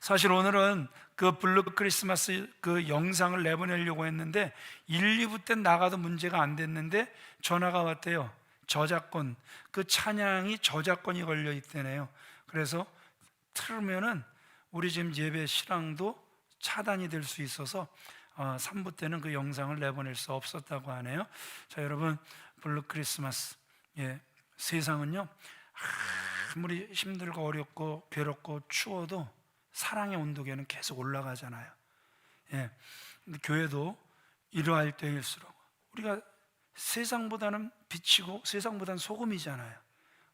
사실 오늘은 그 블루 크리스마스 그 영상을 내보내려고 했는데 1, 2부 때 나가도 문제가 안 됐는데 전화가 왔대요. 저작권, 그 찬양이 저작권이 걸려 있대네요. 그래서 틀면은 우리 지금 예배 실황도 차단이 될 수 있어서 3부 때는 그 영상을 내보낼 수 없었다고 하네요. 자, 여러분, 블루 크리스마스, 세상은요 아무리 힘들고 어렵고 괴롭고 추워도 사랑의 온도계는 계속 올라가잖아요. 근데 교회도 이러할 때일수록 우리가 세상보다는 빛이고 세상보다는 소금이잖아요.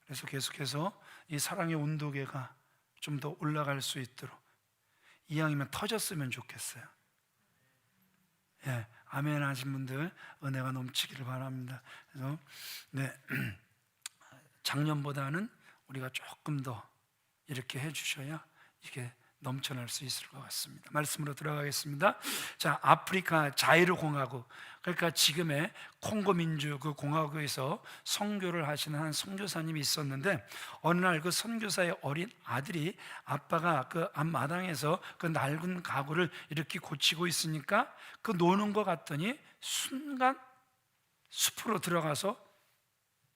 그래서 계속해서 이 사랑의 온도계가 좀 더 올라갈 수 있도록, 이왕이면 터졌으면 좋겠어요. 아멘 하신 분들 은혜가 넘치기를 바랍니다. 그래서 작년보다는 우리가 조금 더 이렇게 해주셔야 이게 넘쳐날 수 있을 것 같습니다. 말씀으로 들어가겠습니다. 자, 아프리카 자유공화국, 그러니까 지금의 콩고 민주 그 공화국에서 선교를 하시는 한 선교사님이 있었는데, 어느 날 그 선교사의 어린 아들이 아빠가 그 앞마당에서 그 낡은 가구를 이렇게 고치고 있으니까 그 노는 것 같더니 순간 숲으로 들어가서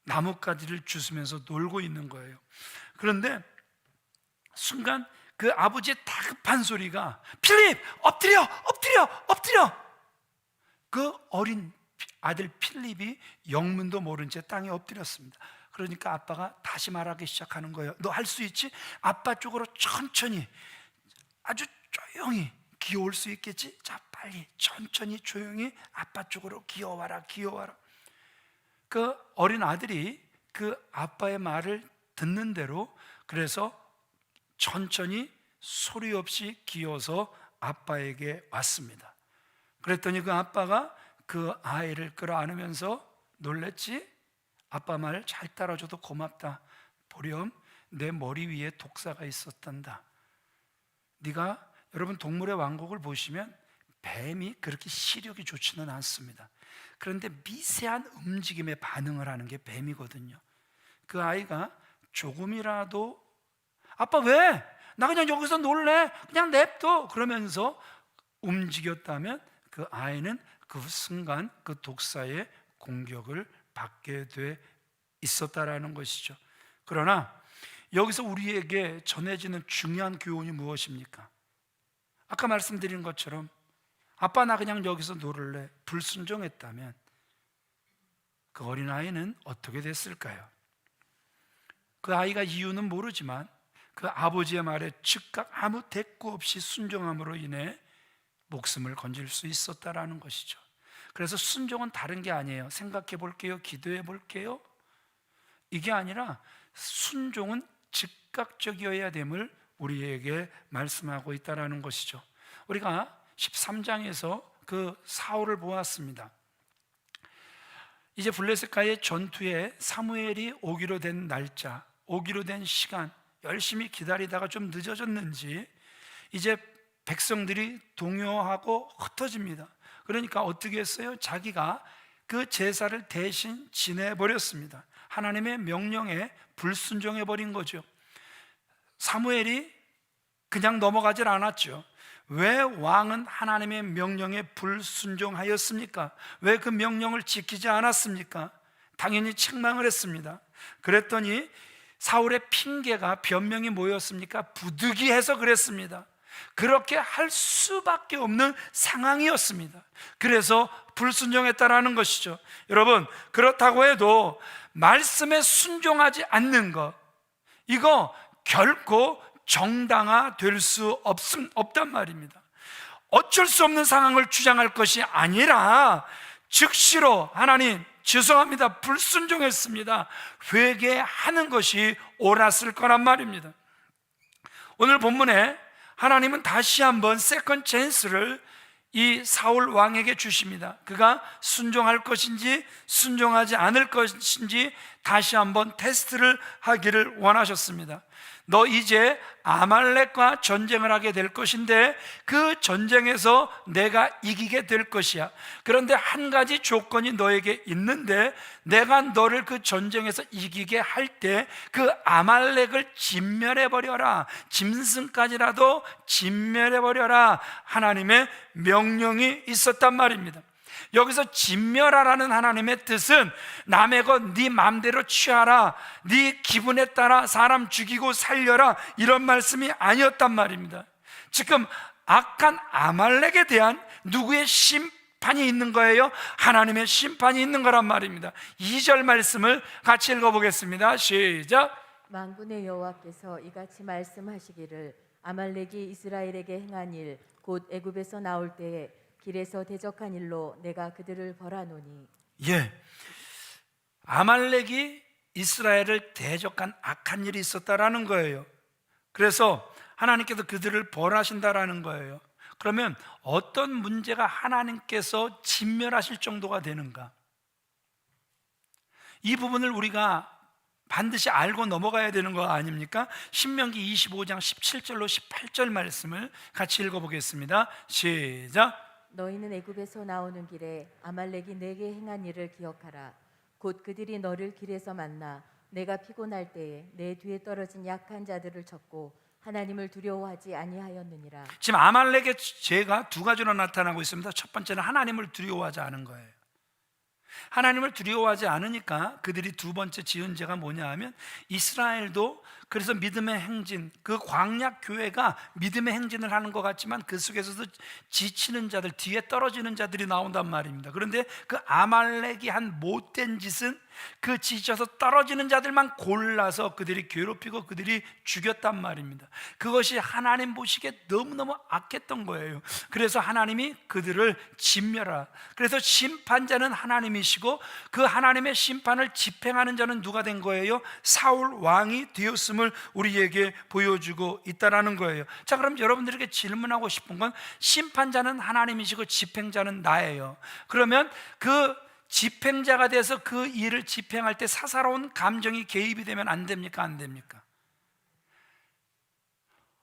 나뭇가지를 주스면서 놀고 있는 거예요. 그런데 순간 그 아버지의 다급한 소리가, 필립 엎드려 엎드려 엎드려. 그 어린 아들 필립이 영문도 모른 채 땅에 엎드렸습니다. 그러니까 아빠가 다시 말하기 시작하는 거예요. 너 할 수 있지? 아빠 쪽으로 천천히, 아주 조용히 기어올 수 있겠지? 자, 빨리 천천히 조용히 아빠 쪽으로 기어와라 기어와라. 그 어린 아들이 그 아빠의 말을 듣는 대로, 그래서 천천히 소리 없이 기어서 아빠에게 왔습니다. 그랬더니 그 아빠가 그 아이를 끌어안으면서, 놀랬지? 아빠 말 잘 따라줘도 고맙다. 보렴, 내 머리 위에 독사가 있었단다. 네가, 여러분 동물의 왕국을 보시면 뱀이 그렇게 시력이 좋지는 않습니다. 그런데 미세한 움직임에 반응을 하는 게 뱀이거든요. 그 아이가 조금이라도, 아빠 왜? 나 그냥 여기서 놀래, 그냥 냅둬, 그러면서 움직였다면 그 아이는 그 순간 그 독사의 공격을 받게 돼 있었다라는 것이죠. 그러나 여기서 우리에게 전해지는 중요한 교훈이 무엇입니까? 아까 말씀드린 것처럼 아빠 나 그냥 여기서 놀을래, 불순종했다면 그 어린아이는 어떻게 됐을까요? 그 아이가 이유는 모르지만 그 아버지의 말에 즉각 아무 대꾸 없이 순종함으로 인해 목숨을 건질 수 있었다라는 것이죠. 그래서 순종은 다른 게 아니에요. 생각해 볼게요, 기도해 볼게요, 이게 아니라 순종은 즉각적이어야 됨을 우리에게 말씀하고 있다라는 것이죠. 우리가 13장에서 그 사울을 보았습니다. 이제 블레셋과의 전투에 사무엘이 오기로 된 날짜, 오기로 된 시간 열심히 기다리다가 좀 늦어졌는지 이제 백성들이 동요하고 흩어집니다. 그러니까 어떻게 했어요? 자기가 그 제사를 대신 지내버렸습니다. 하나님의 명령에 불순종해버린 거죠. 사무엘이 그냥 넘어가질 않았죠. 왜 왕은 하나님의 명령에 불순종하였습니까? 왜 그 명령을 지키지 않았습니까? 당연히 책망을 했습니다. 그랬더니 사울의 핑계가, 변명이 뭐였습니까? 부득이해서 그랬습니다. 그렇게 할 수밖에 없는 상황이었습니다. 그래서 불순종했다라는 것이죠. 여러분, 그렇다고 해도 말씀에 순종하지 않는 것, 이거 결코 정당화될 수 없단 말입니다. 어쩔 수 없는 상황을 주장할 것이 아니라 즉시로 하나님 죄송합니다, 불순종했습니다, 회개하는 것이 옳았을 거란 말입니다. 오늘 본문에 하나님은 다시 한번 세컨 찬스를 이 사울 왕에게 주십니다. 그가 순종할 것인지 순종하지 않을 것인지 다시 한번 테스트를 하기를 원하셨습니다. 너 이제 아말렉과 전쟁을 하게 될 것인데 그 전쟁에서 내가 이기게 될 것이야. 그런데 한 가지 조건이 너에게 있는데 내가 너를 그 전쟁에서 이기게 할 때 그 아말렉을 진멸해버려라. 짐승까지라도 진멸해버려라. 하나님의 명령이 있었단 말입니다. 여기서 진멸하라는 하나님의 뜻은 남의 것 네 마음대로 취하라, 네 기분에 따라 사람 죽이고 살려라, 이런 말씀이 아니었단 말입니다. 지금 악한 아말렉에 대한 누구의 심판이 있는 거예요? 하나님의 심판이 있는 거란 말입니다. 2절 말씀을 같이 읽어보겠습니다. 시작. 만군의 여호와께서 이같이 말씀하시기를 아말렉이 이스라엘에게 행한 일 곧 애굽에서 나올 때에 길에서 대적한 일로 내가 그들을 벌하노니. 예, 아말렉이 이스라엘을 대적한 악한 일이 있었다라는 거예요. 그래서 하나님께서 그들을 벌하신다라는 거예요. 그러면 어떤 문제가 하나님께서 진멸하실 정도가 되는가? 이 부분을 우리가 반드시 알고 넘어가야 되는 거 아닙니까? 신명기 25장 17절로 18절 말씀을 같이 읽어보겠습니다. 시작. 너희는 애굽에서 나오는 길에 아말렉이 내게 행한 일을 기억하라. 곧 그들이 너를 길에서 만나 내가 피곤할 때에 내 뒤에 떨어진 약한 자들을 쳤고 하나님을 두려워하지 아니하였느니라. 지금 아말렉의 죄가 두 가지로 나타나고 있습니다. 첫 번째는 하나님을 두려워하지 않은 거예요. 하나님을 두려워하지 않으니까 그들이 두 번째 지은 죄가 뭐냐 하면, 이스라엘도 그래서 믿음의 행진, 그 광야 교회가 믿음의 행진을 하는 것 같지만 그 속에서도 지치는 자들, 뒤에 떨어지는 자들이 나온단 말입니다. 그런데 그 아말렉이 한 못된 짓은 그 지쳐서 떨어지는 자들만 골라서 그들이 괴롭히고 그들이 죽였단 말입니다. 그것이 하나님 보시기에 너무너무 악했던 거예요. 그래서 하나님이 그들을 진멸하라. 그래서 심판자는 하나님이시고 그 하나님의 심판을 집행하는 자는 누가 된 거예요? 사울 왕이 되었음을 우리에게 보여주고 있다라는 거예요. 자, 그럼 여러분들에게 질문하고 싶은 건, 심판자는 하나님이시고 집행자는 나예요. 그러면 그 집행자가 돼서 그 일을 집행할 때 사사로운 감정이 개입이 되면 안 됩니까? 안 됩니까?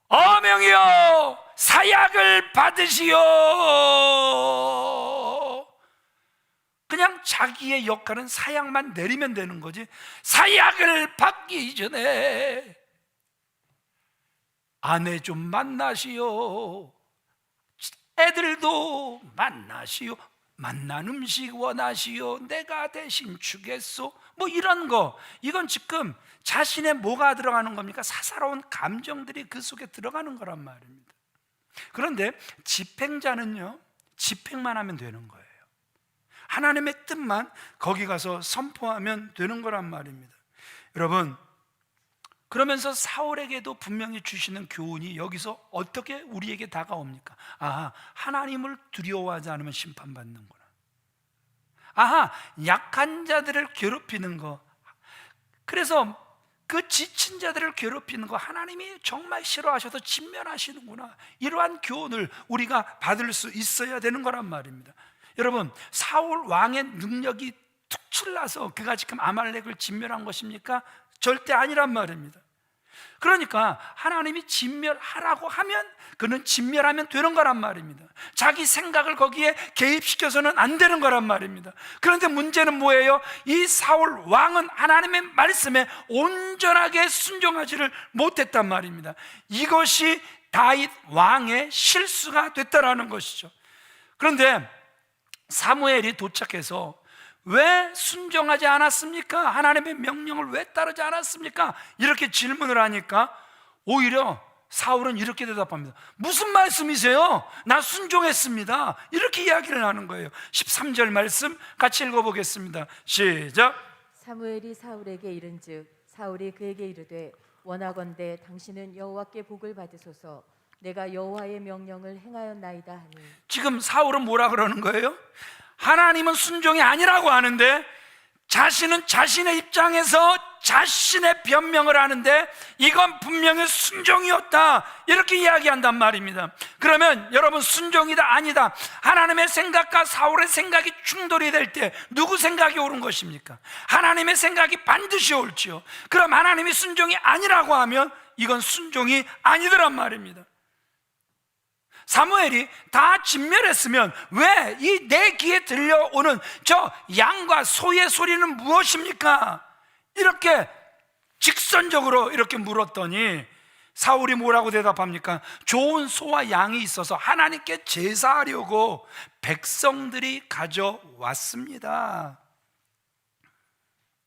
어명이여 사약을 받으시오. 그냥 자기의 역할은 사약만 내리면 되는 거지, 사약을 받기 전에 아내 좀 만나시오, 애들도 만나시오, 만난 음식 원하시오, 내가 대신 주겠소, 뭐 이런 거. 이건 지금 자신의 뭐가 들어가는 겁니까? 사사로운 감정들이 그 속에 들어가는 거란 말입니다. 그런데 집행자는요, 집행만 하면 되는 거예요. 하나님의 뜻만 거기 가서 선포하면 되는 거란 말입니다. 여러분, 그러면서 사울에게도 분명히 주시는 교훈이 여기서 어떻게 우리에게 다가옵니까? 아하, 하나님을 두려워하지 않으면 심판받는구나. 아하, 약한 자들을 괴롭히는 거, 그래서 그 지친 자들을 괴롭히는 거 하나님이 정말 싫어하셔서 진멸하시는구나. 이러한 교훈을 우리가 받을 수 있어야 되는 거란 말입니다. 여러분, 사울 왕의 능력이 특출나서 그가 지금 아말렉을 진멸한 것입니까? 절대 아니란 말입니다. 그러니까 하나님이 진멸하라고 하면 그는 진멸하면 되는 거란 말입니다. 자기 생각을 거기에 개입시켜서는 안 되는 거란 말입니다. 그런데 문제는 뭐예요? 이 사울 왕은 하나님의 말씀에 온전하게 순종하지를 못했단 말입니다. 이것이 다윗 왕의 실수가 됐다라는 것이죠. 그런데 사무엘이 도착해서 왜 순종하지 않았습니까? 하나님의 명령을 왜 따르지 않았습니까? 이렇게 질문을 하니까 오히려 사울은 이렇게 대답합니다. 무슨 말씀이세요? 나 순종했습니다. 이렇게 이야기를 하는 거예요. 13절 말씀 같이 읽어보겠습니다. 시작. 사무엘이 사울에게 이른즉 사울이 그에게 이르되 원하건대 당신은 여호와께 복을 받으소서. 내가 여호와의 명령을 행하였나이다 하니. 지금 사울은 뭐라 그러는 거예요? 하나님은 순종이 아니라고 하는데 자신은 자신의 입장에서 자신의 변명을 하는데 이건 분명히 순종이었다, 이렇게 이야기한단 말입니다. 그러면 여러분 순종이다 아니다, 하나님의 생각과 사울의 생각이 충돌이 될 때 누구 생각이 옳은 것입니까? 하나님의 생각이 반드시 옳지요. 그럼 하나님이 순종이 아니라고 하면 이건 순종이 아니더란 말입니다. 사무엘이 다 진멸했으면 왜 이 내 귀에 들려오는 저 양과 소의 소리는 무엇입니까? 이렇게 직선적으로 이렇게 물었더니 사울이 뭐라고 대답합니까? 좋은 소와 양이 있어서 하나님께 제사하려고 백성들이 가져왔습니다.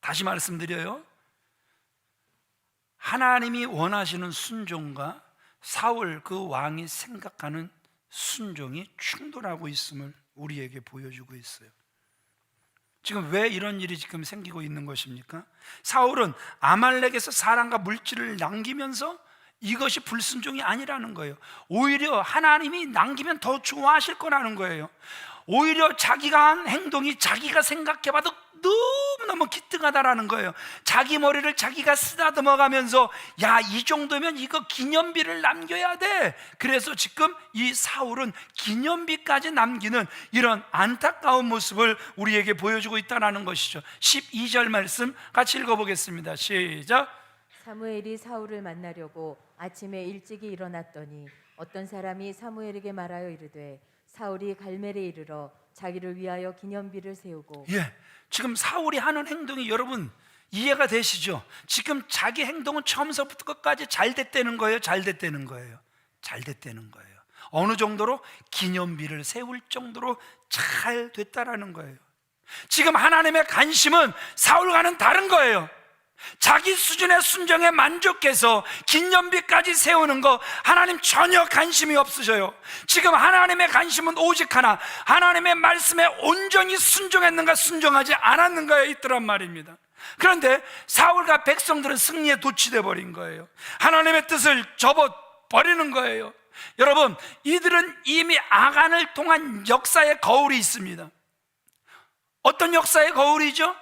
다시 말씀드려요. 하나님이 원하시는 순종과 사울 그 왕이 생각하는 순종이 충돌하고 있음을 우리에게 보여주고 있어요. 지금 왜 이런 일이 지금 생기고 있는 것입니까? 사울은 아말렉에서 사람과 물질을 남기면서 이것이 불순종이 아니라는 거예요. 오히려 하나님이 남기면 더 좋아하실 거라는 거예요. 오히려 자기가 한 행동이 자기가 생각해봐도 너무너무 기특하다라는 거예요. 자기 머리를 자기가 쓰다듬어 가면서 야, 이 정도면 이거 기념비를 남겨야 돼. 그래서 지금 이 사울은 기념비까지 남기는 이런 안타까운 모습을 우리에게 보여주고 있다는 것이죠. 12절 말씀 같이 읽어보겠습니다. 시작. 사무엘이 사울을 만나려고 아침에 일찍이 일어났더니 어떤 사람이 사무엘에게 말하여 이르되 사울이 갈멜에 이르러 자기를 위하여 기념비를 세우고. 지금 사울이 하는 행동이 여러분 이해가 되시죠? 지금 자기 행동은 처음서부터 끝까지 잘 됐다는 거예요? 잘 됐다는 거예요? 잘 됐다는 거예요. 어느 정도로? 기념비를 세울 정도로 잘 됐다라는 거예요. 지금 하나님의 관심은 사울과는 다른 거예요. 자기 수준의 순종에 만족해서 기념비까지 세우는 거 하나님 전혀 관심이 없으셔요. 지금 하나님의 관심은 오직 하나, 하나님의 말씀에 온전히 순종했는가 순종하지 않았는가에 있더란 말입니다. 그런데 사울과 백성들은 승리에 도취돼 버린 거예요. 하나님의 뜻을 접어버리는 거예요. 여러분, 이들은 이미 아간을 통한 역사의 거울이 있습니다. 어떤 역사의 거울이죠?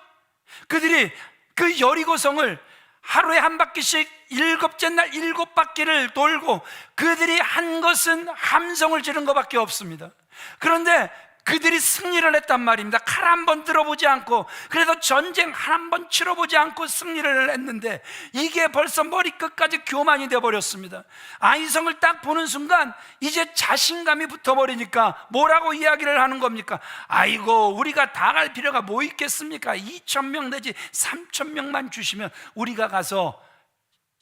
그들이 그 여리고성을 하루에 한 바퀴씩 7째 날 7바퀴를 돌고 그들이 한 것은 함성을 지른 것밖에 없습니다. 그런데 그들이 승리를 했단 말입니다. 칼 한 번 들어보지 않고, 그래서 전쟁 한 번 치러보지 않고 승리를 했는데 이게 벌써 머리끝까지 교만이 되어버렸습니다. 아이성을 딱 보는 순간 이제 자신감이 붙어버리니까 뭐라고 이야기를 하는 겁니까? 아이고, 우리가 다 갈 필요가 뭐 있겠습니까? 2,000명 내지 3,000명만 주시면 우리가 가서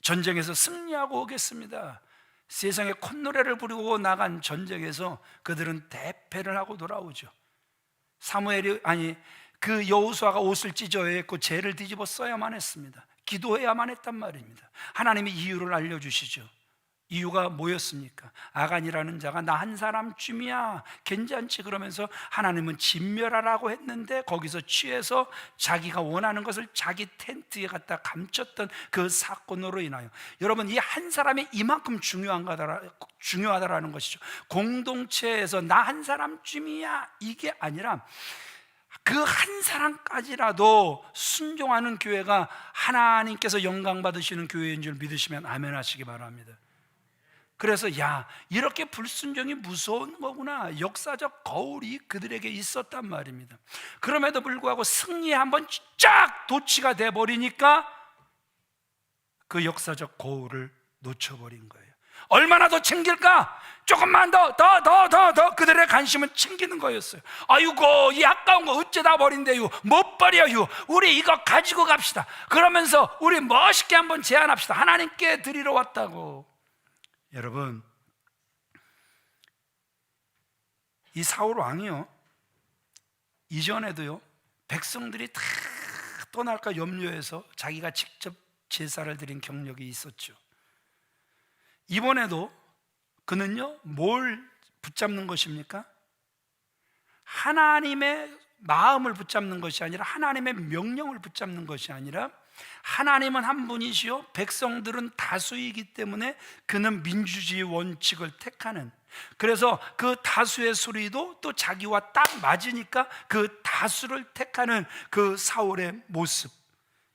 전쟁에서 승리하고 오겠습니다. 세상에 콧노래를 부르고 나간 전쟁에서 그들은 대패를 하고 돌아오죠. 그 여호수아가 옷을 찢어야 했고 죄를 뒤집어 써야만 했습니다. 기도해야만 했단 말입니다. 하나님이 이유를 알려주시죠. 이유가 뭐였습니까? 아간이라는 자가 나 한 사람쯤이야, 괜찮지, 그러면서 하나님은 진멸하라고 했는데 거기서 취해서 자기가 원하는 것을 자기 텐트에 갖다 감췄던 그 사건으로 인하여, 여러분, 이 한 사람이 이만큼 중요하다라는 것이죠. 공동체에서 나 한 사람쯤이야 이게 아니라 그 한 사람까지라도 순종하는 교회가 하나님께서 영광 받으시는 교회인 줄 믿으시면 아멘 하시기 바랍니다. 그래서 야, 이렇게 불순종이 무서운 거구나, 역사적 거울이 그들에게 있었단 말입니다. 그럼에도 불구하고 승리에 한번 쫙 도취가 돼버리니까 그 역사적 거울을 놓쳐버린 거예요. 얼마나 더 챙길까? 조금만 더 그들의 관심은 챙기는 거였어요. 아이고, 이 아까운 거 어쩌다 버린대요, 못 버려요, 우리 이거 가지고 갑시다. 그러면서 우리 멋있게 한번 제안합시다. 하나님께 드리러 왔다고. 여러분, 이 사울 왕이요, 이전에도요 백성들이 다 떠날까 염려해서 자기가 직접 제사를 드린 경력이 있었죠. 이번에도 그는요 뭘 붙잡는 것입니까? 하나님의 마음을 붙잡는 것이 아니라, 하나님의 명령을 붙잡는 것이 아니라, 하나님은 한 분이시요 백성들은 다수이기 때문에 그는 민주주의 원칙을 택하는, 그래서 그 다수의 소리도 또 자기와 딱 맞으니까 그 다수를 택하는 그 사울의 모습,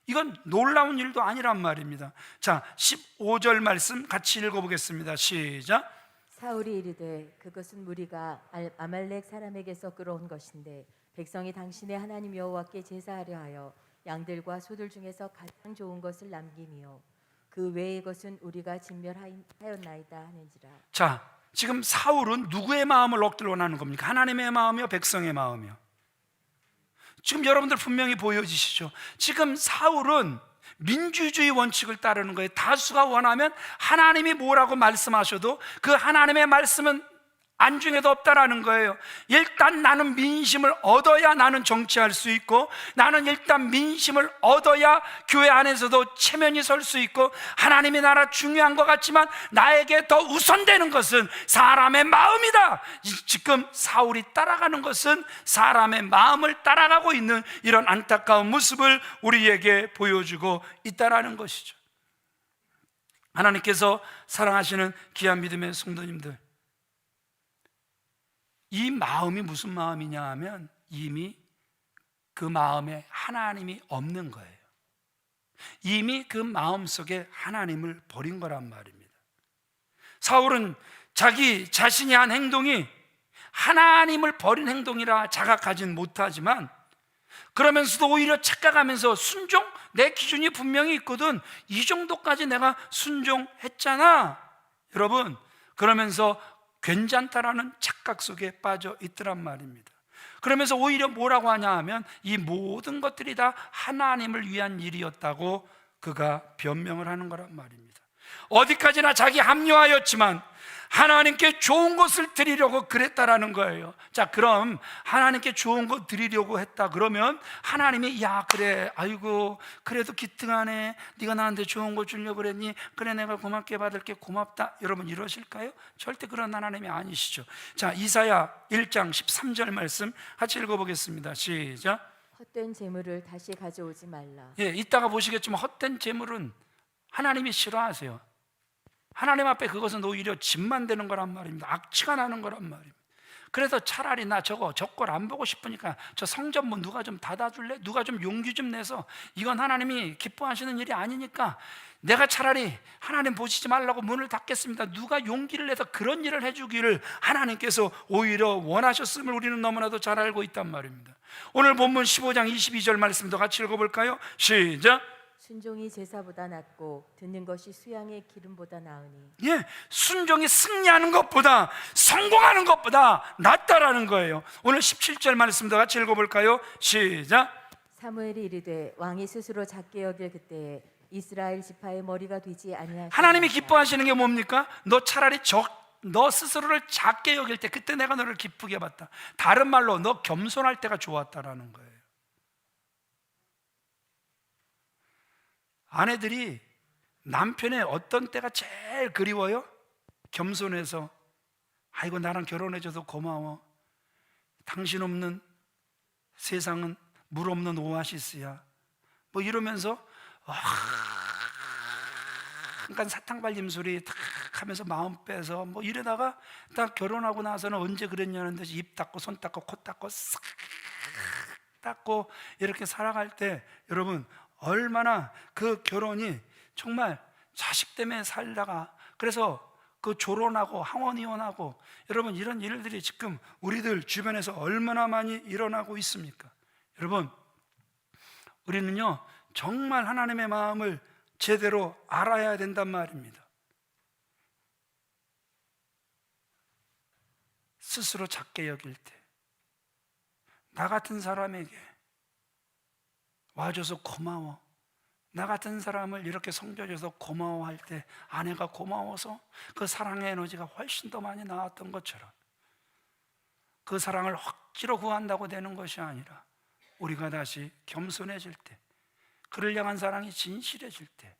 이건 놀라운 일도 아니란 말입니다. 자, 15절 말씀 같이 읽어보겠습니다. 시작. 사울이 이르되 그것은 무리가 아말렉 사람에게서 끌어온 것인데 백성이 당신의 하나님 여호와께 제사하려 하여 양들과 소들 중에서 가장 좋은 것을 남김이요 그 외의 것은 우리가 진멸하였나이다 하는지라. 자, 지금 사울은 누구의 마음을 얻기를 원하는 겁니까? 하나님의 마음이요, 백성의 마음이요? 지금 여러분들 분명히 보여지시죠? 지금 사울은 민주주의 원칙을 따르는 거예요. 다수가 원하면 하나님이 뭐라고 말씀하셔도 그 하나님의 말씀은 안중에도 없다라는 거예요. 일단 나는 민심을 얻어야 나는 정치할 수 있고, 나는 일단 민심을 얻어야 교회 안에서도 체면이 설 수 있고, 하나님의 나라 중요한 것 같지만 나에게 더 우선되는 것은 사람의 마음이다. 지금 사울이 따라가는 것은 사람의 마음을 따라가고 있는 이런 안타까운 모습을 우리에게 보여주고 있다라는 것이죠. 하나님께서 사랑하시는 귀한 믿음의 성도님들, 이 마음이 무슨 마음이냐 하면 이미 그 마음에 하나님이 없는 거예요. 이미 그 마음속에 하나님을 버린 거란 말입니다. 사울은 자기 자신이 한 행동이 하나님을 버린 행동이라 자각하진 못하지만, 그러면서도 오히려 착각하면서 순종, 내 기준이 분명히 있거든, 이 정도까지 내가 순종했잖아 여러분, 그러면서 괜찮다라는 착각 속에 빠져 있더란 말입니다. 그러면서 오히려 뭐라고 하냐 하면 이 모든 것들이 다 하나님을 위한 일이었다고 그가 변명을 하는 거란 말입니다. 어디까지나 자기 합리화였지만 하나님께 좋은 것을 드리려고 그랬다라는 거예요. 자, 그럼 하나님께 좋은 것 드리려고 했다 그러면 하나님이 야 그래, 아이고 그래도 기특하네, 네가 나한테 좋은 거 주려고 그랬니, 그래 내가 고맙게 받을게, 고맙다, 여러분 이러실까요? 절대 그런 하나님이 아니시죠. 자, 이사야 1장 13절 말씀 같이 읽어보겠습니다. 시작. 헛된 재물을 다시 가져오지 말라. 예, 이따가 보시겠지만 헛된 재물은 하나님이 싫어하세요. 하나님 앞에 그것은 오히려 짐만 되는 거란 말입니다. 악취가 나는 거란 말입니다. 그래서 차라리 나 저걸 안 보고 싶으니까 저 성전문 누가 좀 닫아줄래? 누가 좀 용기 좀 내서, 이건 하나님이 기뻐하시는 일이 아니니까 내가 차라리 하나님 보시지 말라고 문을 닫겠습니다. 누가 용기를 내서 그런 일을 해주기를 하나님께서 오히려 원하셨음을 우리는 너무나도 잘 알고 있단 말입니다. 오늘 본문 15장 22절 말씀도 같이 읽어볼까요? 시작. 순종이 제사보다 낫고 듣는 것이 수양의 기름보다 나으니. 예, 순종이 승리하는 것보다, 성공하는 것보다 낫다라는 거예요. 오늘 17절 말씀도 같이 읽어볼까요? 시작. 사무엘이 이르되 왕이 스스로 작게 여길 그때에 이스라엘 지파의 머리가 되지 아니하시나이다. 하나님이 기뻐하시는 게 뭡니까? 너 차라리 너 스스로를 작게 여길 때 그때 내가 너를 기쁘게 봤다. 다른 말로 너 겸손할 때가 좋았다라는 거예요. 아내들이 남편의 어떤 때가 제일 그리워요? 겸손해서, 아이고 나랑 결혼해줘서 고마워, 당신 없는 세상은 물 없는 오아시스야, 뭐 이러면서 잠깐 사탕 발림 소리 탁 하면서 마음 빼서 뭐 이러다가 딱 결혼하고 나서는 언제 그랬냐는 듯이 입 닦고 손 닦고 코 닦고 싹 닦고 이렇게 살아갈 때, 여러분 얼마나 그 결혼이 정말 자식 때문에 살다가, 그래서 그 조론하고 항원 이혼하고, 여러분 이런 일들이 지금 우리들 주변에서 얼마나 많이 일어나고 있습니까? 여러분, 우리는요 정말 하나님의 마음을 제대로 알아야 된단 말입니다. 스스로 작게 여길 때, 나 같은 사람에게 와줘서 고마워, 나 같은 사람을 이렇게 섬겨줘서 고마워할 때 아내가 고마워서 그 사랑의 에너지가 훨씬 더 많이 나왔던 것처럼, 그 사랑을 억지로 구한다고 되는 것이 아니라 우리가 다시 겸손해질 때, 그를 향한 사랑이 진실해질 때,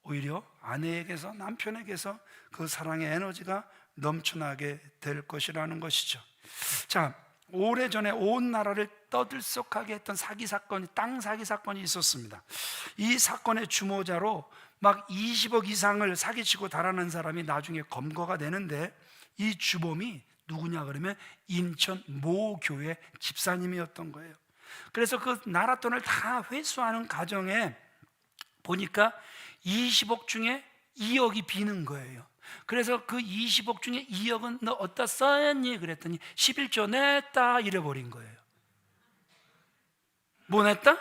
오히려 아내에게서, 남편에게서 그 사랑의 에너지가 넘쳐나게 될 것이라는 것이죠. 자, 오래전에 온 나라를 떠들썩하게 했던 사기 사건이, 땅 사기 사건이 있었습니다. 이 사건의 주모자로 막 20억 이상을 사기치고 달아난 사람이 나중에 검거가 되는데, 이 주범이 누구냐 그러면 인천 모 교회 집사님이었던 거예요. 그래서 그 나라 돈을 다 회수하는 과정에 보니까 20억 중에 2억이 비는 거예요. 그래서 그 20억 중에 2억은 너 어디다 써였니? 그랬더니 11조 냈다 이래버린 거예요. 뭐 냈다?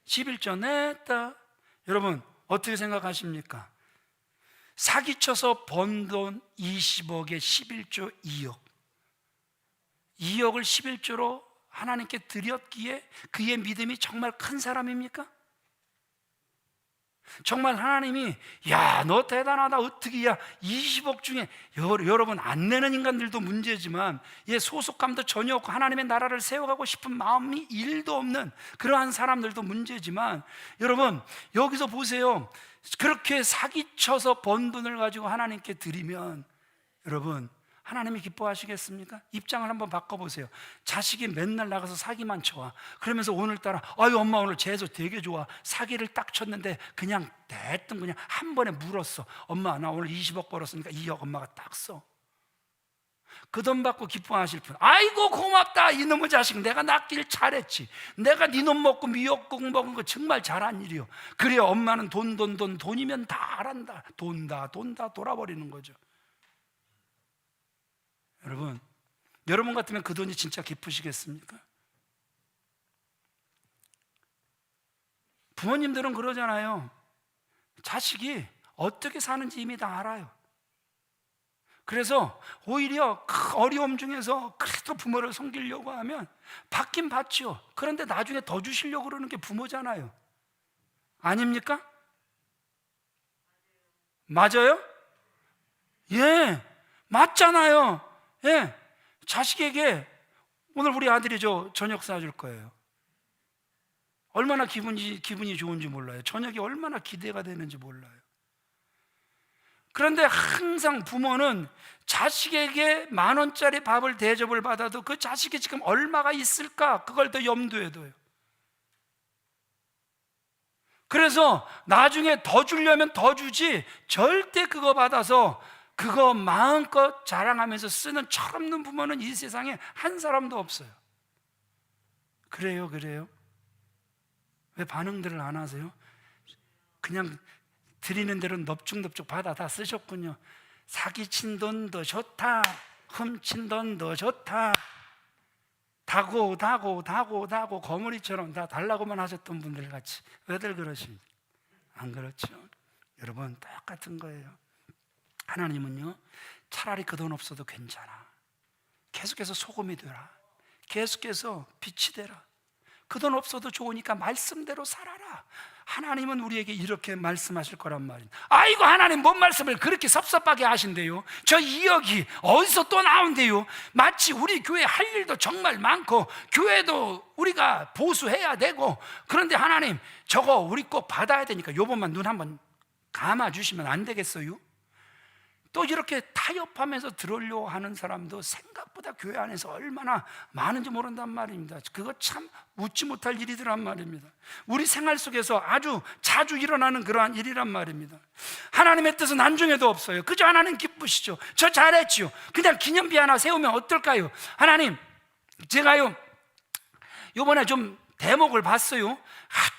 11조 냈다. 여러분 어떻게 생각하십니까? 사기쳐서 번 돈 20억에 11조 2억 2억을 11조로 하나님께 드렸기에 그의 믿음이 정말 큰 사람입니까? 정말 하나님이 야 너 대단하다 어떻게 야 20억 중에 여러분 안 내는 인간들도 문제지만 소속감도 전혀 없고 하나님의 나라를 세워가고 싶은 마음이 1도 없는 그러한 사람들도 문제지만 여러분 여기서 보세요. 그렇게 사기쳐서 번 돈을 가지고 하나님께 드리면 여러분 하나님이 기뻐하시겠습니까? 입장을 한번 바꿔보세요. 자식이 맨날 나가서 사기만 쳐와. 그러면서 오늘따라 아유 엄마 오늘 재수 되게 좋아. 사기를 딱 쳤는데 그냥 대뜸 그냥 한 번에 물었어. 엄마 나 오늘 20억 벌었으니까 2억 엄마가 딱 써. 그 돈 받고 기뻐하실 분 아이고 고맙다 이놈의 자식 내가 낳길 잘했지. 내가 네 놈 먹고 미역국 먹은 거 정말 잘한 일이요. 그래요 엄마는 돈이면 다 알았다. 돈다 돌아버리는 거죠. 여러분 같으면 그 돈이 진짜 기쁘시겠습니까? 부모님들은 그러잖아요. 자식이 어떻게 사는지 이미 다 알아요. 그래서 오히려 그 어려움 중에서 그래도 부모를 섬기려고 하면 받긴 받죠. 그런데 나중에 더 주시려고 그러는 게 부모잖아요. 아닙니까? 맞아요? 예, 맞잖아요. 예, 자식에게 오늘 우리 아들이 저녁 사줄 거예요. 얼마나 기분이 좋은지 몰라요. 저녁이 얼마나 기대가 되는지 몰라요. 그런데 항상 부모는 자식에게 10,000원짜리 밥을 대접을 받아도 그 자식이 지금 얼마가 있을까 그걸 더 염두에 둬요. 그래서 나중에 더 주려면 더 주지 절대 그거 받아서 그거 마음껏 자랑하면서 쓰는 철없는 부모는 이 세상에 한 사람도 없어요. 그래요? 왜 반응들을 안 하세요? 그냥 드리는 대로 넙죽넙죽 받아 다 쓰셨군요. 사기친 돈도 좋다, 훔친 돈도 좋다, 다고 거머리처럼 다 달라고만 하셨던 분들 같이 왜들 그러십니까? 안 그렇죠? 여러분 똑같은 거예요. 하나님은요 차라리 그 돈 없어도 괜찮아. 계속해서 소금이 되라. 계속해서 빛이 되라. 그 돈 없어도 좋으니까 말씀대로 살아라. 하나님은 우리에게 이렇게 말씀하실 거란 말입니다. 아이고 하나님 뭔 말씀을 그렇게 섭섭하게 하신대요. 저 2억이 어디서 또 나온대요. 마치 우리 교회 할 일도 정말 많고 교회도 우리가 보수해야 되고 그런데 하나님 저거 우리 꼭 받아야 되니까 요번만 눈 한번 감아주시면 안 되겠어요? 또 이렇게 타협하면서 들어오려고 하는 사람도 생각보다 교회 안에서 얼마나 많은지 모른단 말입니다. 그거 참 웃지 못할 일이더란 말입니다. 우리 생활 속에서 아주 자주 일어나는 그러한 일이란 말입니다. 하나님의 뜻은 안중에도 없어요. 그저 하나님 기쁘시죠. 저 잘했지요. 그냥 기념비 하나 세우면 어떨까요? 하나님 제가요 요번에 좀 대목을 봤어요.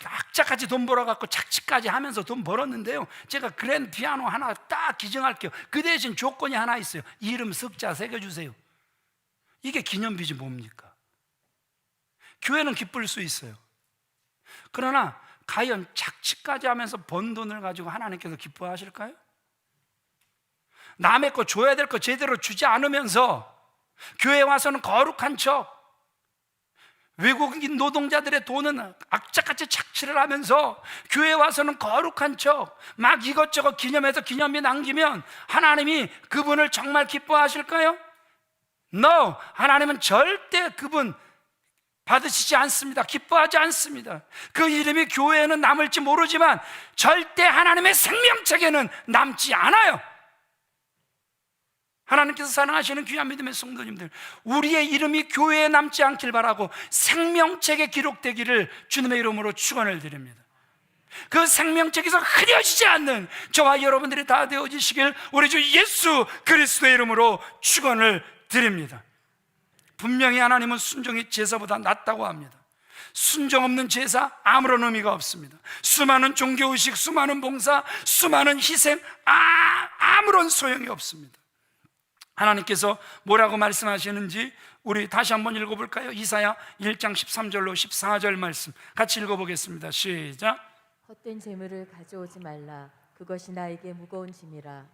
악자까지 돈 벌어갖고 착취까지 하면서 돈 벌었는데요 제가 그랜드 피아노 하나 딱 기증할게요. 그 대신 조건이 하나 있어요. 이름 석자 새겨주세요. 이게 기념비지 뭡니까? 교회는 기쁠 수 있어요. 그러나 과연 착취까지 하면서 번 돈을 가지고 하나님께서 기뻐하실까요? 남의 거 줘야 될 거 제대로 주지 않으면서 교회에 와서는 거룩한 척 외국인 노동자들의 돈은 악착같이 착취를 하면서 교회에 와서는 거룩한 척 막 이것저것 기념해서 기념비 남기면 하나님이 그분을 정말 기뻐하실까요? No! 하나님은 절대 그분 받으시지 않습니다. 기뻐하지 않습니다. 그 이름이 교회에는 남을지 모르지만 절대 하나님의 생명책에는 남지 않아요. 하나님께서 사랑하시는 귀한 믿음의 성도님들, 우리의 이름이 교회에 남지 않길 바라고 생명책에 기록되기를 주님의 이름으로 축원을 드립니다. 그 생명책에서 흐려지지 않는 저와 여러분들이 다 되어지시길 우리 주 예수 그리스도의 이름으로 축원을 드립니다. 분명히 하나님은 순종이 제사보다 낫다고 합니다. 순종 없는 제사 아무런 의미가 없습니다. 수많은 종교의식, 수많은 봉사, 수많은 희생, 아무런 소용이 없습니다. 하나님께서 뭐라고 말씀하시는지 우리 다시 한번 읽어볼까요? 이사야 1장 13절로 14절 말씀 같이 읽어보겠습니다. 시작. 헛된 재물을 가져오지 말라. 그것이 나에게 무거운 짐이라.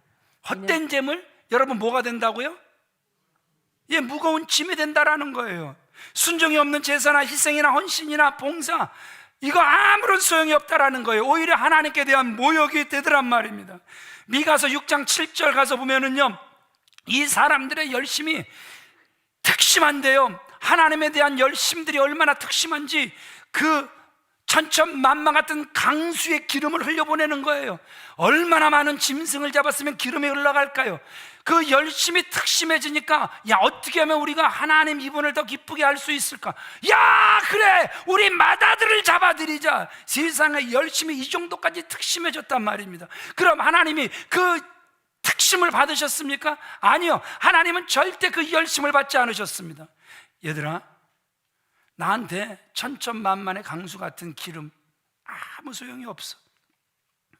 헛된 재물? 여러분 뭐가 된다고요? 예, 무거운 짐이 된다라는 거예요. 순종이 없는 제사나 희생이나 헌신이나 봉사, 이거 아무런 소용이 없다라는 거예요. 오히려 하나님께 대한 모욕이 되더란 말입니다. 미가서 6장 7절 가서 보면은요, 이 사람들의 열심이 특심한데요, 하나님에 대한 열심들이 얼마나 특심한지 그 천천만만 같은 강수의 기름을 흘려보내는 거예요. 얼마나 많은 짐승을 잡았으면 기름이 흘러갈까요? 그 열심이 특심해지니까, 야, 어떻게 하면 우리가 하나님 이분을 더 기쁘게 할 수 있을까? 야, 그래, 우리 맏아들을 잡아드리자. 세상에 열심이 이 정도까지 특심해졌단 말입니다. 그럼 하나님이 그 특심을 받으셨습니까? 아니요, 하나님은 절대 그 열심을 받지 않으셨습니다. 얘들아, 나한테 천천만만의 강수 같은 기름 아무 소용이 없어.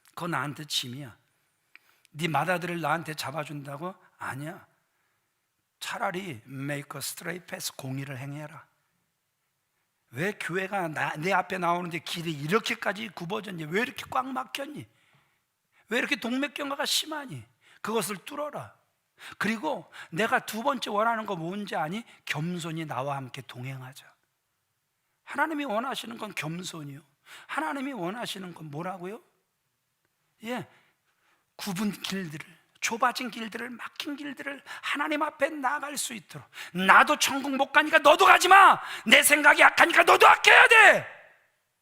그거 나한테 짐이야. 네 맏아들을 나한테 잡아준다고? 아니야. 차라리 make a straight path, 공의를 행해라. 왜 교회가 내 앞에 나오는데 길이 이렇게까지 굽어졌니? 왜 이렇게 꽉 막혔니? 왜 이렇게 동맥경화가 심하니? 그것을 뚫어라. 그리고 내가 두 번째 원하는 거 뭔지 아니? 겸손히 나와 함께 동행하자. 하나님이 원하시는 건 겸손이요. 하나님이 원하시는 건 뭐라고요? 예, 굽은 길들을, 좁아진 길들을, 막힌 길들을 하나님 앞에 나갈 수 있도록. 나도 천국 못 가니까 너도 가지 마. 내 생각이 약하니까 너도 아껴야 돼.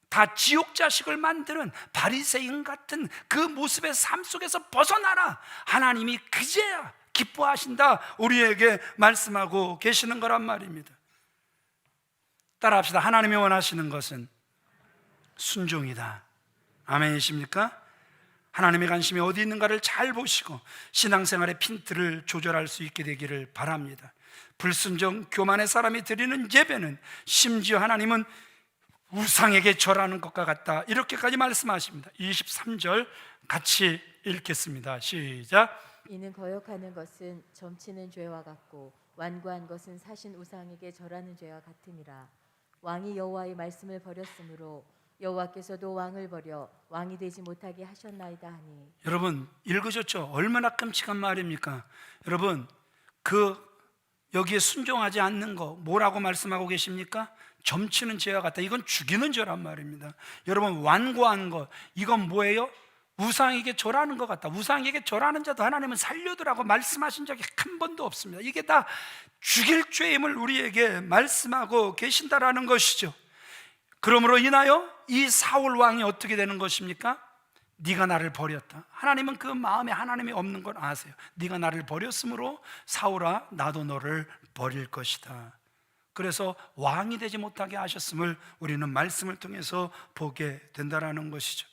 다 지옥 자식을 만드는 바리새인 같은 그 모습의 삶 속에서 벗어나라. 하나님이 그제야 기뻐하신다, 우리에게 말씀하고 계시는 거란 말입니다. 따라합시다. 하나님이 원하시는 것은 순종이다. 아멘이십니까? 하나님의 관심이 어디 있는가를 잘 보시고 신앙생활의 핀트를 조절할 수 있게 되기를 바랍니다. 불순종, 교만의 사람이 드리는 예배는 심지어 하나님은 우상에게 절하는 것과 같다, 이렇게까지 말씀하십니다. 23절 같이 읽겠습니다. 시작. 이는 거역하는 것은 점치는 죄와 같고 완고한 것은 사신 우상에게 절하는 죄와 같음이라. 왕이 여호와의 말씀을 버렸으므로 여호와께서도 왕을 버려 왕이 되지 못하게 하셨나이다 하니. 여러분 읽으셨죠? 얼마나 끔찍한 말입니까? 여러분, 여기에 순종하지 않는 거 뭐라고 말씀하고 계십니까? 점치는 죄와 같다. 이건 죽이는 죄란 말입니다. 여러분, 완고한 것, 이건 뭐예요? 우상에게 절하는 것 같다. 우상에게 절하는 자도 하나님은 살려두라고 말씀하신 적이 한 번도 없습니다. 이게 다 죽일 죄임을 우리에게 말씀하고 계신다라는 것이죠. 그러므로 인하여 이 사울 왕이 어떻게 되는 것입니까? 네가 나를 버렸다. 하나님은 그 마음에 하나님이 없는 걸 아세요. 네가 나를 버렸으므로 사울아, 나도 너를 버릴 것이다. 그래서 왕이 되지 못하게 하셨음을 우리는 말씀을 통해서 보게 된다라는 것이죠.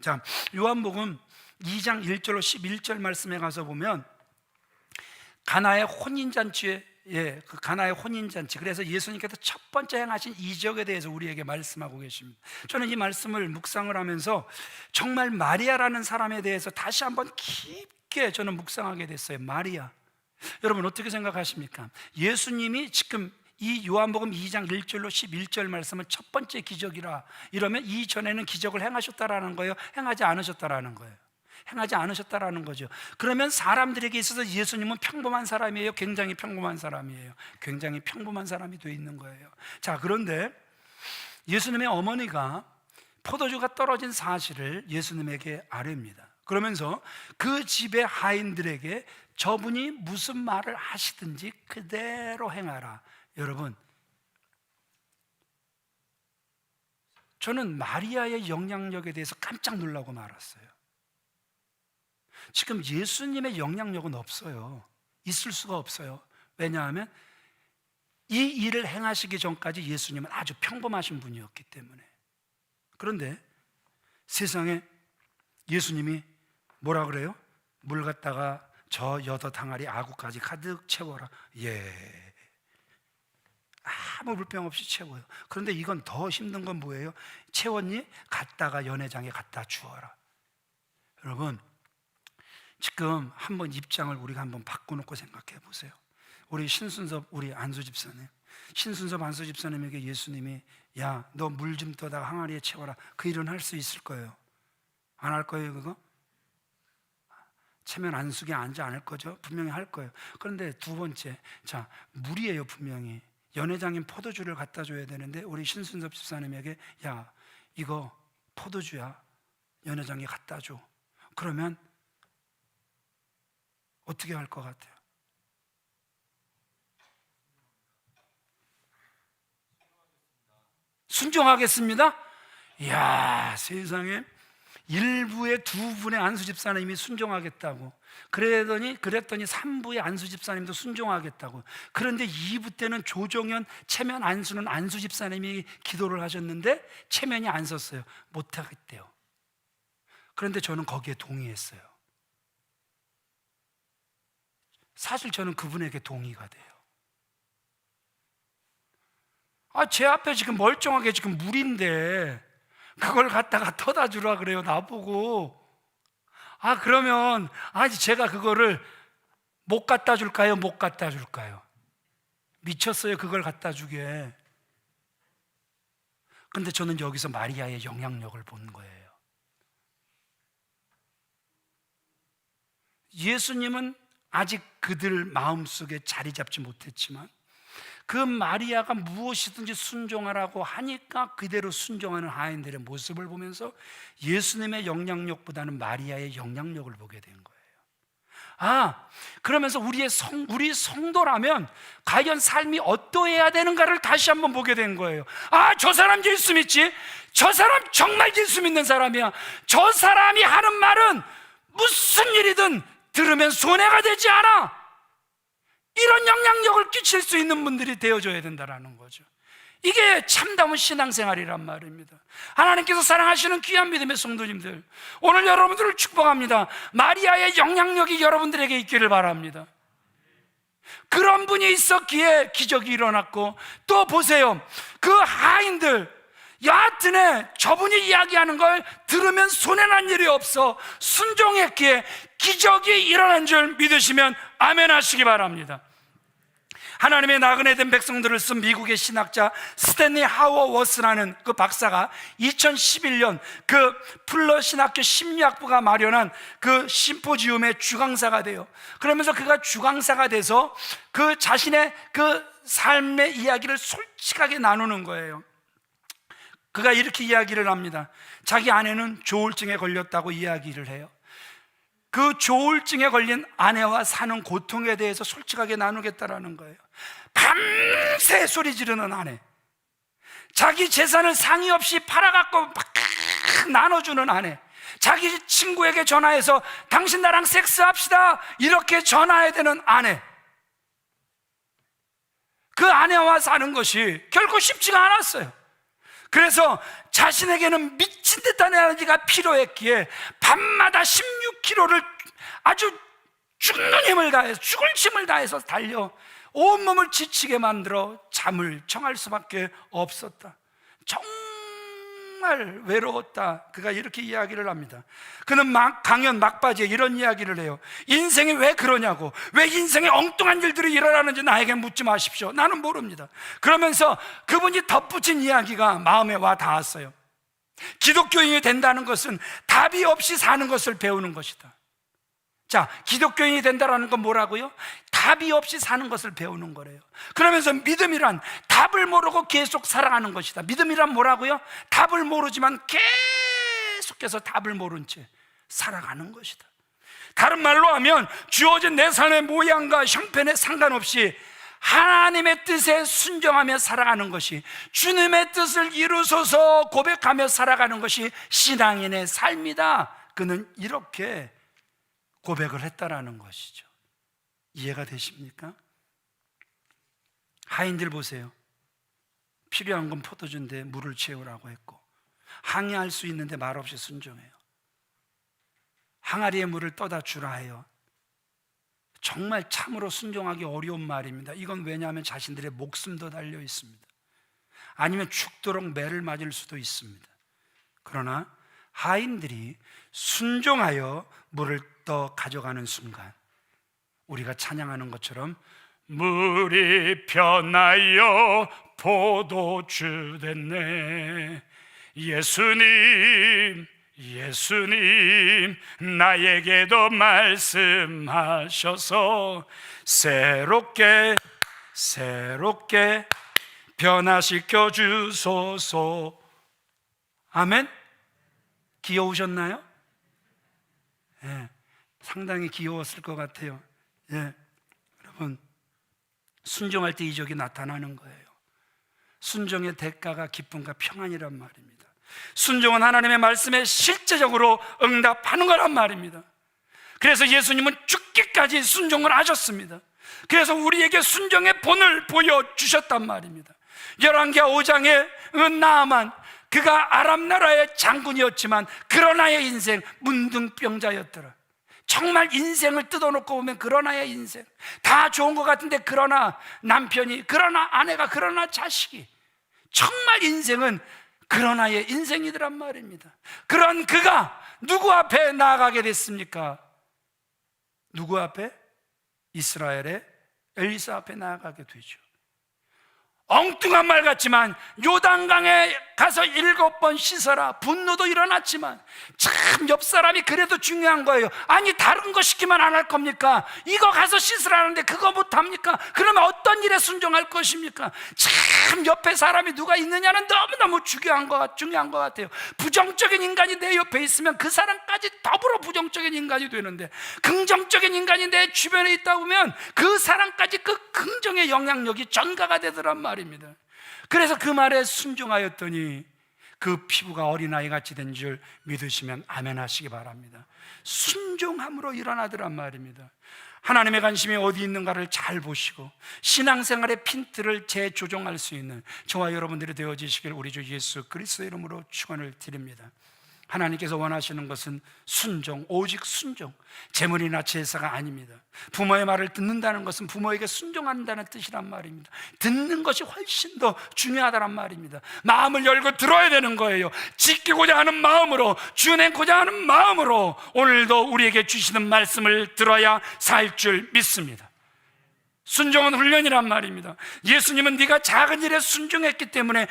자, 요한복음 2장 1절로 11절 말씀에 가서 보면 가나의 혼인잔치에, 그 가나의 혼인잔치, 그래서 예수님께서 첫 번째 행하신 이적에 대해서 우리에게 말씀하고 계십니다. 저는 이 말씀을 묵상을 하면서 정말 마리아라는 사람에 대해서 다시 한번 깊게 저는 묵상하게 됐어요. 마리아, 여러분 어떻게 생각하십니까? 예수님이 지금 이 요한복음 2장 1절로 11절 말씀은 첫 번째 기적이라 이러면 이전에는 기적을 행하셨다라는 거예요? 행하지 않으셨다라는 거예요? 행하지 않으셨다라는 거죠. 그러면 사람들에게 있어서 예수님은 평범한 사람이에요? 굉장히 평범한 사람이에요? 굉장히 평범한 사람이 돼 있는 거예요. 자, 그런데 예수님의 어머니가 포도주가 떨어진 사실을 예수님에게 아뢰입니다. 그러면서 그 집의 하인들에게 저분이 무슨 말을 하시든지 그대로 행하라. 여러분, 저는 마리아의 영향력에 대해서 깜짝 놀라고 말았어요. 지금 예수님의 영향력은 없어요. 있을 수가 없어요. 왜냐하면 이 일을 행하시기 전까지 예수님은 아주 평범하신 분이었기 때문에. 그런데 세상에 예수님이 뭐라 그래요? 물 갖다가 저 여덟 항아리 아구까지 가득 채워라. 예, 아무 불평 없이 채워요. 그런데 이건 더 힘든 건 뭐예요? 채웠니? 갔다가 연회장에 갖다 주어라. 여러분, 지금 한번 입장을 우리가 한번 바꿔놓고 생각해 보세요. 우리 신순섭, 우리 안수 집사님, 신순섭 안수 집사님에게 예수님이 야, 너 물 좀 떠다가 항아리에 채워라, 그 일은 할 수 있을 거예요? 안 할 거예요, 그거? 체면 안수에 앉지 않을 거죠? 분명히 할 거예요. 그런데 두 번째, 자, 물이에요. 분명히 연회장인 포도주를 갖다 줘야 되는데 우리 신순섭 집사님에게 야, 이거 포도주야, 연회장에 갖다 줘. 그러면 어떻게 할 것 같아요? 순종하겠습니다? 이야, 세상에, 일부의 두 분의 안수 집사님이 순종하겠다고 그랬더니 3부의 안수 집사님도 순종하겠다고. 그런데 2부 때는 조정현 체면 안수는 안수 집사님이 기도를 하셨는데 체면이 안 섰어요. 못하겠대요. 그런데 저는 거기에 동의했어요. 사실 저는 그분에게 동의가 돼요. 제 앞에 지금 멀쩡하게 지금 물인데 그걸 갖다가 터다 주라 그래요, 나보고. 그러면 제가 그거를 못 갖다 줄까요? 못 갖다 줄까요? 미쳤어요, 그걸 갖다 주게. 근데 저는 여기서 마리아의 영향력을 본 거예요. 예수님은 아직 그들 마음속에 자리 잡지 못했지만 그 마리아가 무엇이든지 순종하라고 하니까 그대로 순종하는 하인들의 모습을 보면서 예수님의 영향력보다는 마리아의 영향력을 보게 된 거예요. 그러면서 우리 성도라면 과연 삶이 어떠해야 되는가를 다시 한번 보게 된 거예요. 저 사람 예수 믿지? 저 사람 정말 예수 믿는 사람이야. 저 사람이 하는 말은 무슨 일이든 들으면 손해가 되지 않아. 이런 영향력을 끼칠 수 있는 분들이 되어줘야 된다는 거죠. 이게 참다운 신앙생활이란 말입니다. 하나님께서 사랑하시는 귀한 믿음의 성도님들, 오늘 여러분들을 축복합니다. 마리아의 영향력이 여러분들에게 있기를 바랍니다. 그런 분이 있었기에 기적이 일어났고, 또 보세요, 그 하인들, 여하튼에 저분이 이야기하는 걸 들으면 손해난 일이 없어 순종했기에 기적이 일어난 줄 믿으시면 아멘 하시기 바랍니다. 하나님의 나그네 된 백성들을 쓴 미국의 신학자 스탠리 하워워스라는 그 박사가 2011년 그 풀러 신학교 심리학부가 마련한 그 심포지움의 주강사가 돼요. 그러면서 그가 주강사가 돼서 그 자신의 그 삶의 이야기를 솔직하게 나누는 거예요. 그가 이렇게 이야기를 합니다. 자기 아내는 조울증에 걸렸다고 이야기를 해요. 그 조울증에 걸린 아내와 사는 고통에 대해서 솔직하게 나누겠다라는 거예요. 밤새 소리 지르는 아내, 자기 재산을 상의 없이 팔아갖고 막 나눠주는 아내, 자기 친구에게 전화해서 당신 나랑 섹스합시다 이렇게 전화해야 되는 아내, 그 아내와 사는 것이 결코 쉽지가 않았어요. 그래서 자신에게는 미친 듯한 에너지가 필요했기에 밤마다 16km를 아주 죽는 힘을 다해서, 죽을 힘을 다해서 달려 온몸을 지치게 만들어 잠을 청할 수밖에 없었다. 정말 외로웠다. 그가 이렇게 이야기를 합니다. 그는 강연 막바지에 이런 이야기를 해요. 인생이 왜 그러냐고, 왜 인생에 엉뚱한 일들이 일어나는지 나에게 묻지 마십시오. 나는 모릅니다. 그러면서 그분이 덧붙인 이야기가 마음에 와 닿았어요. 기독교인이 된다는 것은 답이 없이 사는 것을 배우는 것이다. 자, 기독교인이 된다는 건 뭐라고요? 답이 없이 사는 것을 배우는 거래요. 그러면서 믿음이란 답을 모르고 계속 살아가는 것이다. 믿음이란 뭐라고요? 답을 모르지만 계속해서 답을 모른 채 살아가는 것이다. 다른 말로 하면 주어진 내 삶의 모양과 형편에 상관없이 하나님의 뜻에 순종하며 살아가는 것이, 주님의 뜻을 이루소서 고백하며 살아가는 것이 신앙인의 삶이다. 그는 이렇게 고백을 했다라는 것이죠. 이해가 되십니까? 하인들 보세요. 필요한 건 포도주인데 물을 채우라고 했고, 항의할 수 있는데 말없이 순종해요. 항아리에 물을 떠다 주라 해요. 정말 참으로 순종하기 어려운 말입니다. 이건 왜냐하면 자신들의 목숨도 달려 있습니다. 아니면 죽도록 매를 맞을 수도 있습니다. 그러나 하인들이 순종하여 물을 떠 가져가는 순간, 우리가 찬양하는 것처럼 물이 변하여 포도주 됐네. 예수님, 예수님, 나에게도 말씀하셔서 새롭게 변화시켜 주소서. 아멘. 귀여우셨나요? 예, 상당히 귀여웠을 것 같아요. 예, 여러분, 순종할 때 이적이 나타나는 거예요. 순종의 대가가 기쁨과 평안이란 말입니다. 순종은 하나님의 말씀에 실제적으로 응답하는 거란 말입니다. 그래서 예수님은 죽기까지 순종을 하셨습니다. 그래서 우리에게 순종의 본을 보여주셨단 말입니다. 열왕기하 5장에 나아만, 그가 아람 나라의 장군이었지만 그러나의 인생 문둥병자였더라. 정말 인생을 뜯어놓고 보면 그러나의 인생 다 좋은 것 같은데, 그러나 남편이, 그러나 아내가, 그러나 자식이, 정말 인생은 그러나의 인생이더란 말입니다. 그런 그가 누구 앞에 나아가게 됐습니까? 누구 앞에? 이스라엘의 엘리사 앞에 나아가게 되죠. 엉뚱한 말 같지만 요단강에 가서 7번 씻어라. 분노도 일어났지만 참 옆 사람이 그래도 중요한 거예요. 아니, 다른 거 시키면 안 할 겁니까? 이거 가서 씻으라는데 그거 못합니까? 그러면 어떤 일에 순종할 것입니까? 참 옆에 사람이 누가 있느냐는 너무너무 중요한 것 같아요. 부정적인 인간이 내 옆에 있으면 그 사람까지 더불어 부정적인 인간이 되는데, 긍정적인 인간이 내 주변에 있다 보면 그 사람까지 그 긍정의 영향력이 전가가 되더란 말입니다. 그래서 그 말에 순종하였더니 그 피부가 어린아이 같이 된 줄 믿으시면 아멘 하시기 바랍니다. 순종함으로 일어나더란 말입니다. 하나님의 관심이 어디 있는가를 잘 보시고 신앙생활의 핀트를 재조정할 수 있는 저와 여러분들이 되어지시길 우리 주 예수 그리스도의 이름으로 축원을 드립니다. 하나님께서 원하시는 것은 순종, 오직 순종, 재물이나 제사가 아닙니다. 부모의 말을 듣는다는 것은 부모에게 순종한다는 뜻이란 말입니다. 듣는 것이 훨씬 더 중요하다는 말입니다. 마음을 열고 들어야 되는 거예요. 지키고자 하는 마음으로, 주내고자 하는 마음으로 오늘도 우리에게 주시는 말씀을 들어야 살 줄 믿습니다. 순종은 훈련이란 말입니다. 예수님은 네가 작은 일에 순종했기 때문에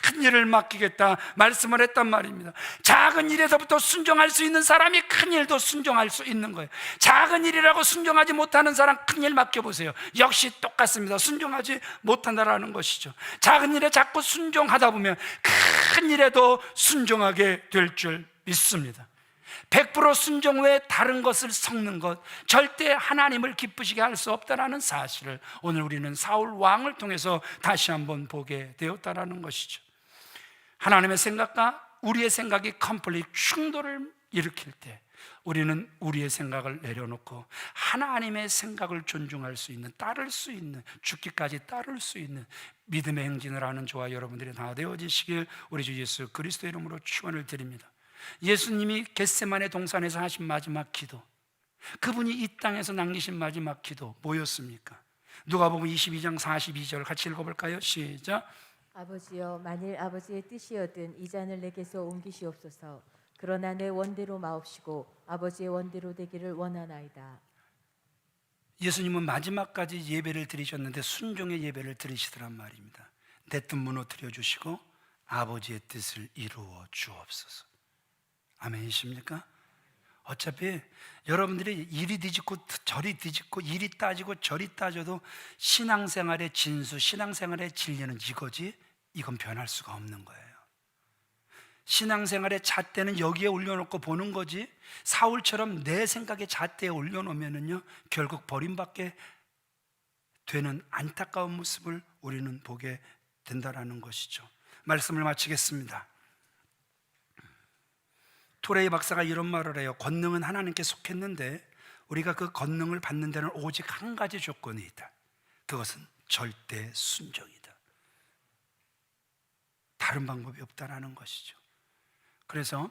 큰 일을 맡기겠다 말씀을 했단 말입니다. 작은 일에서부터 순종할 수 있는 사람이 큰 일도 순종할 수 있는 거예요. 작은 일이라고 순종하지 못하는 사람 큰 일 맡겨보세요. 역시 똑같습니다. 순종하지 못한다라는 것이죠. 작은 일에 자꾸 순종하다 보면 큰 일에도 순종하게 될 줄 믿습니다. 100% 순종 외에 다른 것을 섞는 것, 절대 하나님을 기쁘시게 할 수 없다는 사실을 오늘 우리는 사울 왕을 통해서 다시 한번 보게 되었다는 것이죠. 하나님의 생각과 우리의 생각이 컴플릿 충돌을 일으킬 때 우리는 우리의 생각을 내려놓고 하나님의 생각을 존중할 수 있는, 따를 수 있는, 죽기까지 따를 수 있는 믿음의 행진을 하는 저와 여러분들이 다 되어지시길 우리 주 예수 그리스도의 이름으로 축원을 드립니다. 예수님이 겟세마네 동산에서 하신 마지막 기도, 그분이 이 땅에서 남기신 마지막 기도 뭐였습니까? 누가복음 22장 42절 같이 읽어볼까요? 시작. 아버지여, 만일 아버지의 뜻이여든 이 잔을 내게서 옮기시옵소서. 그러나 내 원대로 마옵시고 아버지의 원대로 되기를 원하나이다. 예수님은 마지막까지 예배를 드리셨는데 순종의 예배를 드리시더란 말입니다. 내 뜻 무너뜨려 주시고 아버지의 뜻을 이루어 주옵소서. 아멘이십니까? 어차피 여러분들이 이리 뒤집고 저리 뒤집고 이리 따지고 저리 따져도 신앙생활의 진수, 신앙생활의 진리는 이거지, 이건 변할 수가 없는 거예요. 신앙생활의 잣대는 여기에 올려놓고 보는 거지, 사울처럼 내 생각의 잣대에 올려놓으면은요 결국 버림받게 되는 안타까운 모습을 우리는 보게 된다라는 것이죠. 말씀을 마치겠습니다. 토레이 박사가 이런 말을 해요. 권능은 하나님께 속했는데 우리가 그 권능을 받는 데는 오직 한 가지 조건이 있다. 그것은 절대 순종이다. 다른 방법이 없다라는 것이죠. 그래서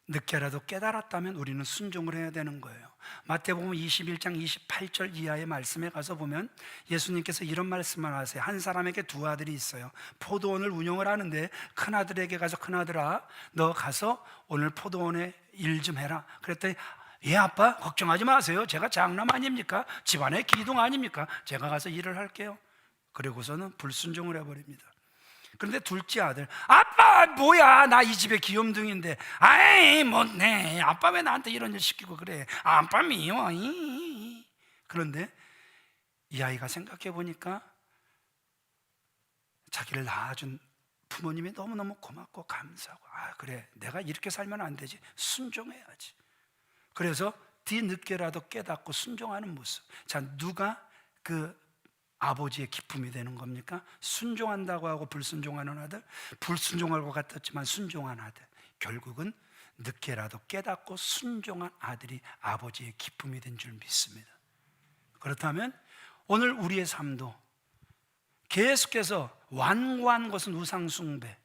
늦게라도 깨달았다면 우리는 순종을 해야 되는 거예요. 마태복음 21장 28절 이하의 말씀에 가서 보면 예수님께서 이런 말씀을 하세요. 한 사람에게 두 아들이 있어요. 포도원을 운영을 하는데 큰아들에게 가서, 큰아들아, 너 가서 오늘 포도원에 일 좀 해라. 그랬더니, 예 아빠, 걱정하지 마세요. 제가 장남 아닙니까? 집안의 기둥 아닙니까? 제가 가서 일을 할게요. 그리고서는 불순종을 해버립니다. 그런데 둘째 아들, 아빠 뭐야, 나 이 집의 귀염둥인데, 아이 못내, 아빠 왜 나한테 이런 일 시키고 그래, 아빠 미워. 그런데 이 아이가 생각해 보니까 자기를 낳아준 부모님이 너무너무 고맙고 감사하고, 아 그래, 내가 이렇게 살면 안 되지, 순종해야지. 그래서 뒤늦게라도 깨닫고 순종하는 모습. 자, 누가 그 아버지의 기쁨이 되는 겁니까? 순종한다고 하고 불순종하는 아들, 불순종할 것 같았지만 순종한 아들. 결국은 늦게라도 깨닫고 순종한 아들이 아버지의 기쁨이 된 줄 믿습니다. 그렇다면 오늘 우리의 삶도 계속해서 완고한 것은 우상 숭배,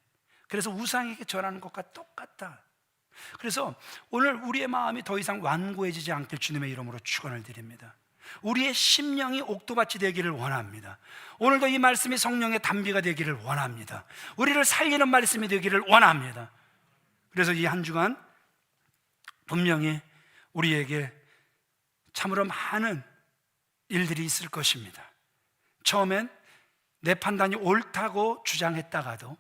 그래서 우상에게 절하는 것과 똑같다. 그래서 오늘 우리의 마음이 더 이상 완고해지지 않길 주님의 이름으로 축원을 드립니다. 우리의 심령이 옥토밭이 되기를 원합니다. 오늘도 이 말씀이 성령의 담비가 되기를 원합니다. 우리를 살리는 말씀이 되기를 원합니다. 그래서 이 한 주간 분명히 우리에게 참으로 많은 일들이 있을 것입니다. 처음엔 내 판단이 옳다고 주장했다가도,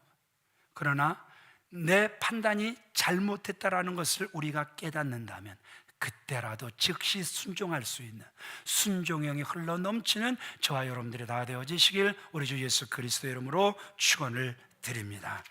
그러나 내 판단이 잘못했다라는 것을 우리가 깨닫는다면 그때라도 즉시 순종할 수 있는 순종의 영이 흘러 넘치는 저와 여러분들이 다 되어지시길 우리 주 예수 그리스도의 이름으로 축원을 드립니다.